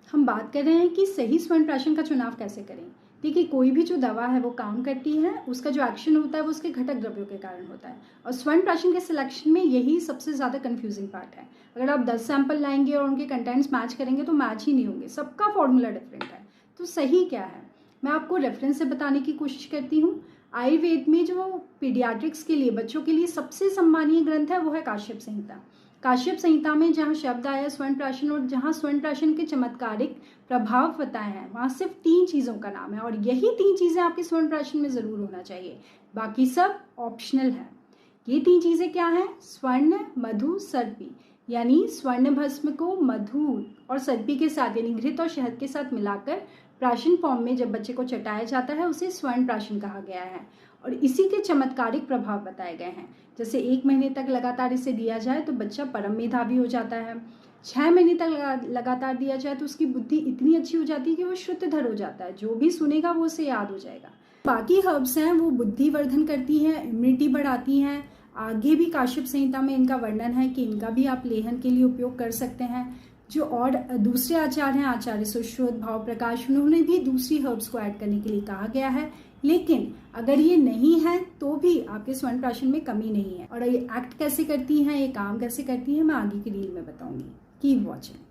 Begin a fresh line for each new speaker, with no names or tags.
हम बात कर रहे हैं कि सही स्वर्ण प्राशन का चुनाव कैसे करें। देखिए, कोई भी जो दवा है वो काम करती है, उसका जो एक्शन होता है वो उसके घटक द्रव्यों के कारण होता है, और स्वर्ण प्राशन के सिलेक्शन में यही सबसे ज़्यादा कंफ्यूजिंग पार्ट है। अगर आप 10 सैंपल लाएंगे और उनके कंटेंट्स मैच करेंगे तो मैच ही नहीं होंगे, सबका फॉर्मूला डिफरेंट है। तो सही क्या है, मैं आपको रेफरेंस से बताने की कोशिश करती हूँ। आयुर्वेद में जो पीडियाट्रिक्स के लिए, बच्चों के लिए सबसे सम्मानीय ग्रंथ है वो है काश्यप संहिता। काश्यप संहिता में जहाँ शब्द आया स्वर्ण प्राशन और जहाँ स्वर्ण प्राशन के चमत्कारिक प्रभाव बताए हैं, वहाँ सिर्फ 3 चीज़ों का नाम है, और यही 3 चीज़ें आपके स्वर्ण प्राशन में ज़रूर होना चाहिए, बाकी सब ऑप्शनल है। ये 3 चीज़ें क्या हैं? स्वर्ण, मधु, सर्पी। यानी स्वर्ण भस्म को मधु और सर्पी के साथ यानी घृत और शहद के साथ मिलाकर प्राशन फॉर्म में जब बच्चे को चटाया जाता है उसे स्वर्ण प्राशन कहा गया है, और इसी के चमत्कारिक प्रभाव बताए गए हैं। जैसे 1 महीने तक लगातार इसे दिया जाए तो बच्चा परम मेधावी हो जाता है। 6 महीने तक लगातार दिया जाए तो उसकी बुद्धि इतनी अच्छी हो जाती है कि वो शुद्धधर हो जाता है, जो भी सुनेगा वो उसे याद हो जाएगा। बाकी हर्ब्स हैं वो बुद्धिवर्धन करती हैं, इम्यूनिटी बढ़ाती हैं। आगे भी काश्यप संहिता में इनका वर्णन है कि इनका भी आप लेहन के लिए उपयोग कर सकते हैं। जो और दूसरे आचार्य हैं, आचार्य सुश्रुत, भाव प्रकाश, उन्होंने भी दूसरी हर्ब्स को ऐड करने के लिए कहा गया है। लेकिन अगर ये नहीं है तो भी आपके स्वर्ण प्राशन में कमी नहीं है। और ये एक्ट कैसे करती हैं, ये काम कैसे करती हैं, मैं आगे की रील में बताऊंगी। Keep watching.